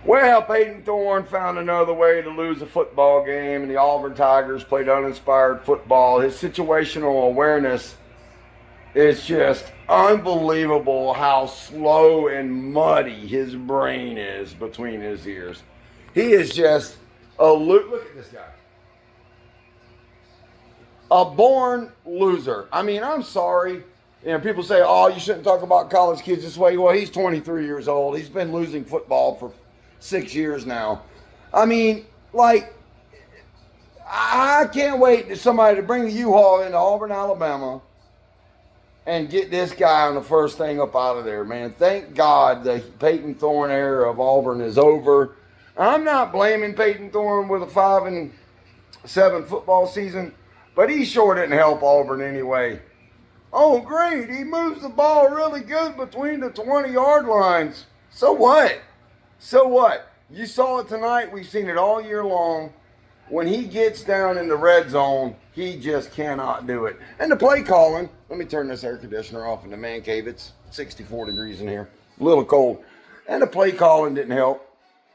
Well, Payton Thorne found another way to lose a football game, and the Auburn Tigers played uninspired football. His situational awareness is just unbelievable how slow and muddy his brain is between his ears. He is just look at this guy. A born loser. I mean, I'm sorry. You know, people say, oh, you shouldn't talk about college kids this way. Well, he's 23 years old. He's been losing football for 6 years now. I mean, like, I can't wait for somebody to bring the U-Haul into Auburn, Alabama and get this guy on the first thing up out of there, man. Thank God the Payton Thorne era of Auburn is over. I'm not blaming Payton Thorne with a 5-7 football season, but he sure didn't help Auburn anyway. Oh, great. He moves the ball really good between the 20-yard lines. So what? So what? You saw it tonight. We've seen it all year long. When he gets down in the red zone, he just cannot do it. And the play calling, let me turn this air conditioner off in the man cave. It's 64 degrees in here, a little cold. And the play calling didn't help.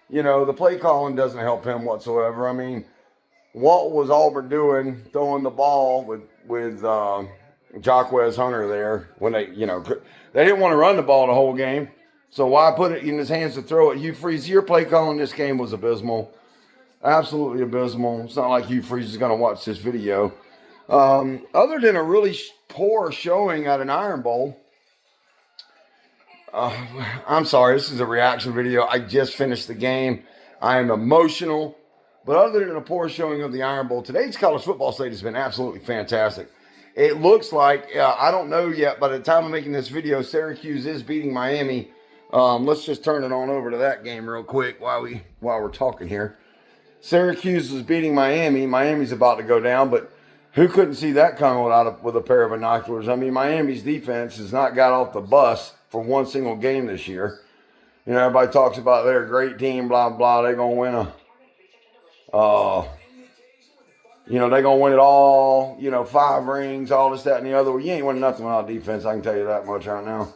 You know, the play calling doesn't help him whatsoever. I mean, what was Auburn doing throwing the ball with Jacquez Hunter there when they didn't want to run the ball the whole game. So why put it in his hands to throw it? Hugh Freeze, your play calling this game was abysmal. Absolutely abysmal. It's not like Hugh Freeze is going to watch this video. Other than a really poor showing at an Iron Bowl. I'm sorry, this is a reaction video. I just finished the game. I am emotional. But other than a poor showing of the Iron Bowl, today's college football slate has been absolutely fantastic. It looks like, I don't know yet, by the time I'm making this video, Syracuse is beating Miami. Let's just turn it on over to that game real quick while we're talking here. Syracuse is beating Miami. Miami's about to go down, but who couldn't see that coming with a pair of binoculars? I mean, Miami's defense has not got off the bus for one single game this year. You know, everybody talks about they're a great team, blah, blah. They're going to win they're going to win it all, 5 rings, all this, that, and the other. Well, you ain't winning nothing without defense. I can tell you that much right now.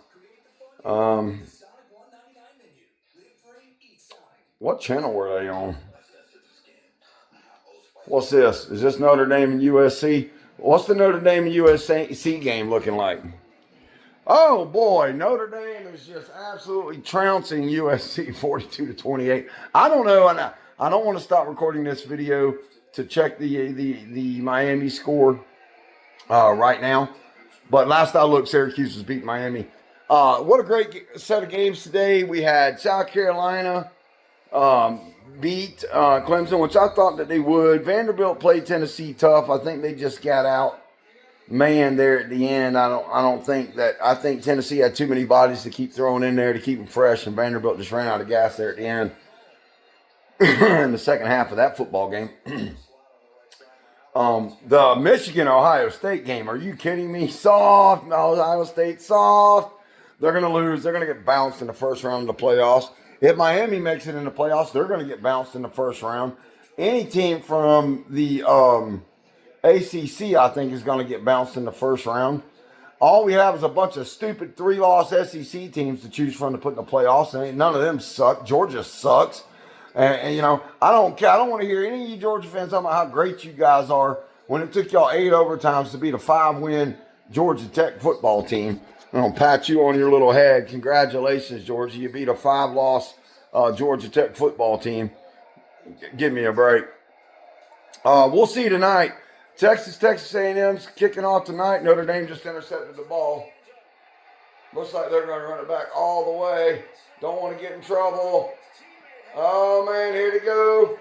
What channel were they on? What's this? Is this Notre Dame and USC? What's the Notre Dame and USC game looking like? Oh, boy. Notre Dame is just absolutely trouncing USC 42-28. I don't know. I don't want to stop recording this video to check the Miami score right now. But last I looked, Syracuse was beating Miami. What a great set of games today. We had South Carolina beat Clemson, which I thought that they would. Vanderbilt played Tennessee tough. I think they just got out man there at the end. I think Tennessee had too many bodies to keep throwing in there to keep them fresh, and Vanderbilt just ran out of gas there at the end in the second half of that football game. The Michigan-Ohio State game, are you kidding me? Soft. Ohio State soft. They're going to lose. They're going to get bounced in the first round of the playoffs. If Miami makes it in the playoffs, they're going to get bounced in the first round. Any team from the ACC, I think, is going to get bounced in the first round. All we have is a bunch of stupid 3-loss SEC teams to choose from to put in the playoffs, and none of them suck. Georgia sucks. And I don't care. I don't want to hear any of you Georgia fans talking about how great you guys are when it took y'all 8 overtimes to beat a 5-win Georgia Tech football team. I'm going to pat you on your little head. Congratulations, Georgia. You beat a 5-loss Georgia Tech football team. Give me a break. We'll see tonight. Texas A&M's kicking off tonight. Notre Dame just intercepted the ball. Looks like they're going to run it back all the way. Don't want to get in trouble. Oh, man, here to go.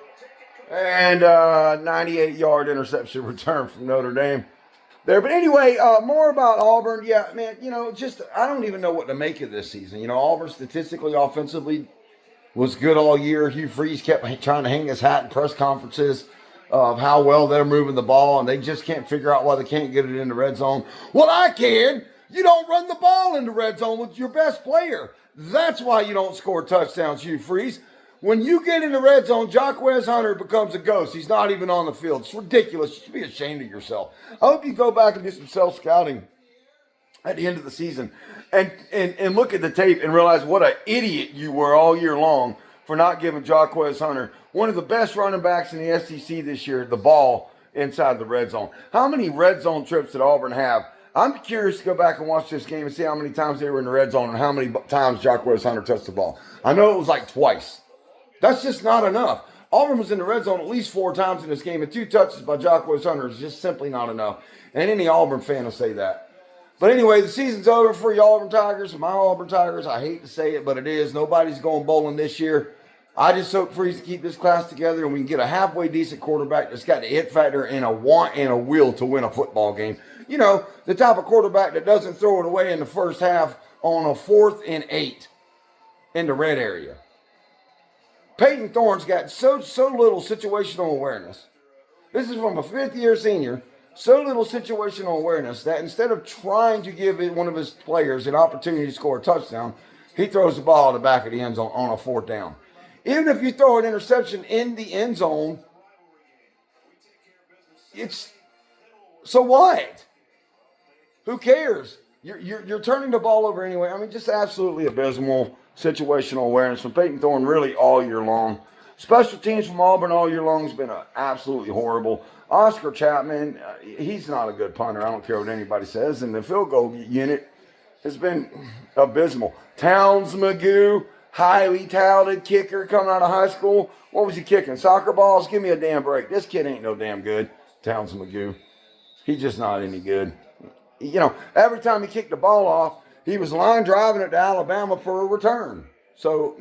And 98-yard interception return from Notre Dame there. But anyway, more about Auburn. Yeah, man, I don't even know what to make of this season. Auburn statistically, offensively was good all year. Hugh Freeze kept trying to hang his hat in press conferences of how well they're moving the ball, and they just can't figure out why they can't get it in the red zone. Well, I can. You don't run the ball in the red zone with your best player. That's why you don't score touchdowns, Hugh Freeze. When you get in the red zone, Jacquez Hunter becomes a ghost. He's not even on the field. It's ridiculous. You should be ashamed of yourself. I hope you go back and do some self-scouting at the end of the season and look at the tape and realize what an idiot you were all year long for not giving Jarquez Hunter, one of the best running backs in the SEC this year, the ball inside the red zone. How many red zone trips did Auburn have? I'm curious to go back and watch this game and see how many times they were in the red zone and how many times Jarquez Hunter touched the ball. I know it was like twice. That's just not enough. Auburn was in the red zone at least 4 times in this game, and 2 touches by Jarquez Hunter is just simply not enough. And any Auburn fan will say that. But anyway, the season's over for you Auburn Tigers. My Auburn Tigers, I hate to say it, but it is. Nobody's going bowling this year. I just hope Freeze to keep this class together and we can get a halfway decent quarterback that's got the it factor and a want and a will to win a football game. You know, the type of quarterback that doesn't throw it away in the first half on a 4th and 8 in the red area. Payton Thorne's got so little situational awareness. This is from a 5th-year senior. So little situational awareness that instead of trying to give one of his players an opportunity to score a touchdown, he throws the ball at the back of the end zone on a 4th down. Even if you throw an interception in the end zone, it's so what? Who cares? You're turning the ball over anyway. I mean, just absolutely abysmal situational awareness from Payton Thorne really all year long. Special teams from Auburn all year long has been absolutely horrible. Oscar Chapman, he's not a good punter. I don't care what anybody says. And the field goal unit has been abysmal. Towns Magoo, highly talented kicker coming out of high school. What was he kicking? Soccer balls? Give me a damn break. This kid ain't no damn good. Towns Magoo. He's just not any good. You know, every time he kicked the ball off, he was line driving it to Alabama for a return. So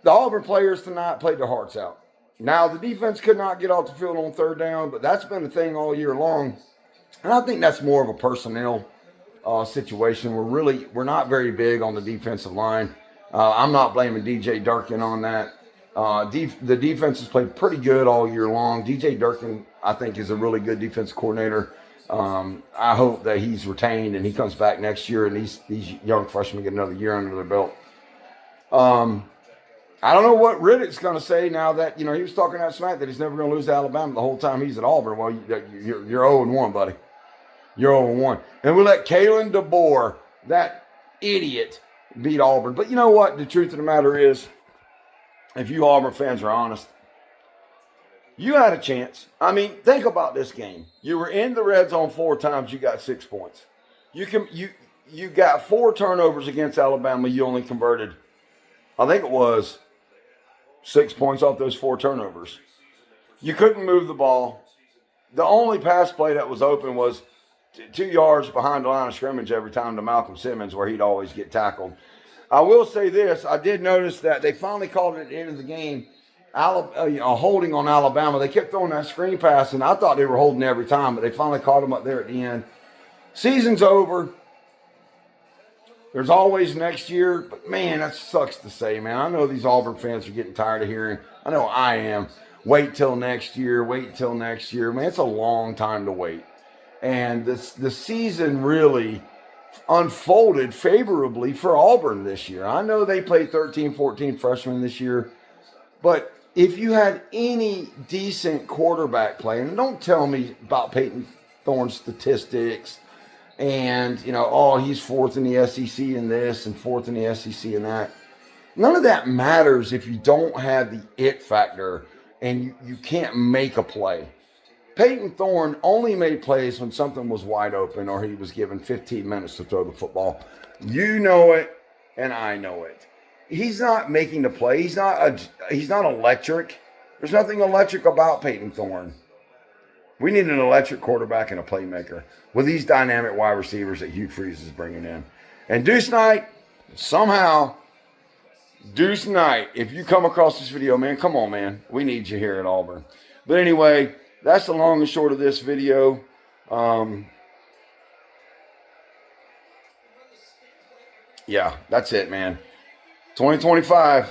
the Auburn players tonight played their hearts out. Now, the defense could not get off the field on 3rd down, but that's been the thing all year long. And I think that's more of a personnel situation. We're not very big on the defensive line. I'm not blaming DJ Durkin on that. The defense has played pretty good all year long. DJ Durkin, I think, is a really good defensive coordinator. I hope that he's retained and he comes back next year and these young freshmen get another year under their belt. I don't know what Riddick's going to say now that, you know, he was talking that smack that he's never going to lose to Alabama the whole time he's at Auburn. Well, you're 0-1, buddy. You're 0-1. And we let Kalen DeBoer, that idiot, beat Auburn. But you know what? The truth of the matter is, if you Auburn fans are honest, you had a chance. I mean, think about this game. You were in the red zone 4 times. You got 6 points. You got 4 turnovers against Alabama. You only converted, I think it was 6 points off those 4 turnovers. You couldn't move the ball. The only pass play that was open was 2 yards behind the line of scrimmage every time to Malcolm Simmons, where he'd always get tackled. I will say this. I did notice that they finally called it at the end of the game, holding on Alabama. They kept throwing that screen pass, and I thought they were holding every time, but they finally caught them up there at the end. Season's over. There's always next year, but man, that sucks to say, man. I know these Auburn fans are getting tired of hearing. I know I am. Wait till next year. Wait till next year. Man, it's a long time to wait. And the season really unfolded favorably for Auburn this year. I know they played 13, 14 freshmen this year, but if you had any decent quarterback play, and don't tell me about Payton Thorne's statistics, and, you know, oh, he's 4th in the SEC in this and 4th in the SEC in that. None of that matters if you don't have the it factor and you can't make a play. Payton Thorne only made plays when something was wide open or he was given 15 minutes to throw the football. You know it, and I know it. He's not making the play. He's not electric. There's nothing electric about Payton Thorne. We need an electric quarterback and a playmaker with these dynamic wide receivers that Hugh Freeze is bringing in. And Deuce Knight, somehow, Deuce Knight, if you come across this video, man, come on, man. We need you here at Auburn. But anyway, that's the long and short of this video. Yeah, that's it, man. 2025.